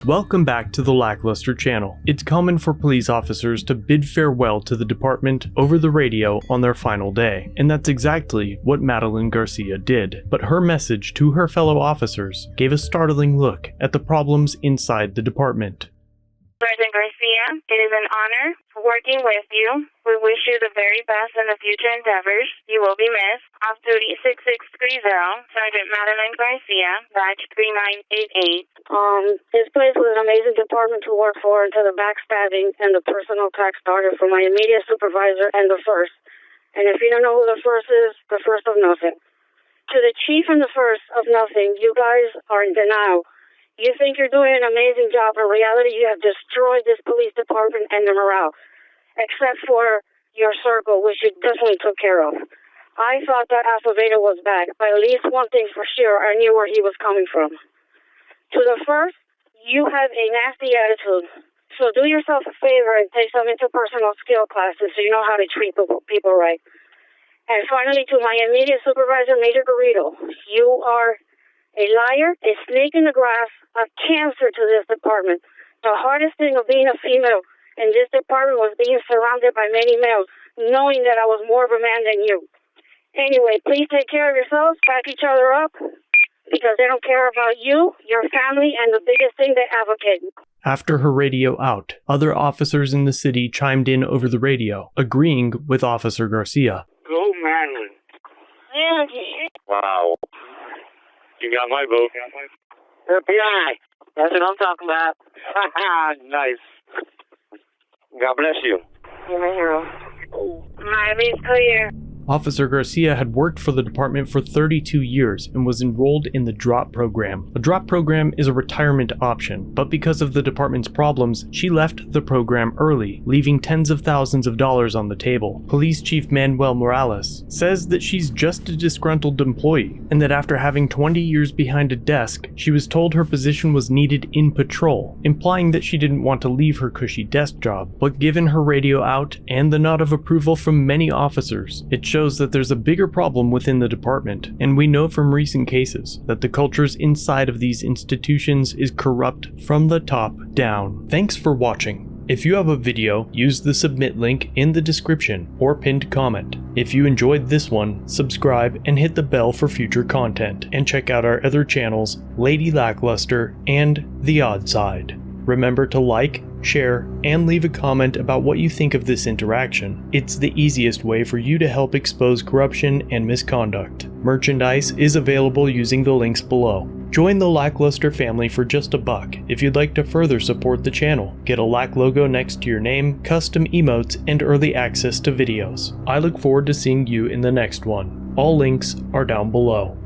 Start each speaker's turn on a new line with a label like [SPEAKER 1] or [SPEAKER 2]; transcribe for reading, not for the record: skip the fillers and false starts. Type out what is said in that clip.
[SPEAKER 1] Welcome back to the LackLuster channel. It's common for police officers to bid farewell to the department over the radio on their final day, and that's exactly what Madeline Garcia did. But her message to her fellow officers gave a startling look at the problems inside the department.
[SPEAKER 2] Sergeant Garcia, it is an honor working with you. We wish you the very best in the future endeavors. You will be missed. Off-duty 6630, Sergeant Madeline Garcia, badge 3988.
[SPEAKER 3] This place was an amazing department to work for until the backstabbing and the personal attack started from my immediate supervisor and the first. And if you don't know who the first is, the first of nothing. To the chief and the first of nothing, you guys are in denial. You think you're doing an amazing job. In reality, you have destroyed this police department and the morale, except for your circle, which you definitely took care of. I thought that Acevedo was back, but at least one thing for sure, I knew where he was coming from. To the first, you have a nasty attitude. So do yourself a favor and take some interpersonal skill classes so you know how to treat people right. And finally, to my immediate supervisor, Major Garrido, you are a liar, a snake in the grass, a cancer to this department. The hardest thing of being a female in this department was being surrounded by many males, knowing that I was more of a man than you. Anyway, please take care of yourselves, back each other up, because they don't care about you, your family, and the biggest thing, they advocate.
[SPEAKER 1] After her radio out, other officers in the city chimed in over the radio, agreeing with Officer Garcia.
[SPEAKER 4] Go, Madeline. Wow. You got my vote. FBI. That's what I'm talking about. Nice. God bless you.
[SPEAKER 3] You're my hero.
[SPEAKER 2] Miley's clear.
[SPEAKER 1] Officer Garcia had worked for the department for 32 years and was enrolled in the DROP program. A DROP program is a retirement option, but because of the department's problems, she left the program early, leaving tens of thousands of dollars on the table. Police Chief Manuel Morales says that she's just a disgruntled employee, and that after having 20 years behind a desk, she was told her position was needed in patrol, implying that she didn't want to leave her cushy desk job. But given her radio out and the nod of approval from many officers, it shows that there's a bigger problem within the department, and we know from recent cases that the cultures inside of these institutions is corrupt from the top down. Thanks for watching. If you have a video, use the submit link in the description or pinned comment. If you enjoyed this one, subscribe and hit the bell for future content, and check out our other channels, Lady LackLuster and The Odd Side. Remember to like, share, and leave a comment about what you think of this interaction. It's the easiest way for you to help expose corruption and misconduct. Merchandise is available using the links below. Join the LackLuster family for just $1 if you'd like to further support the channel. Get a Lack logo next to your name, custom emotes, and early access to videos. I look forward to seeing you in the next one. All links are down below.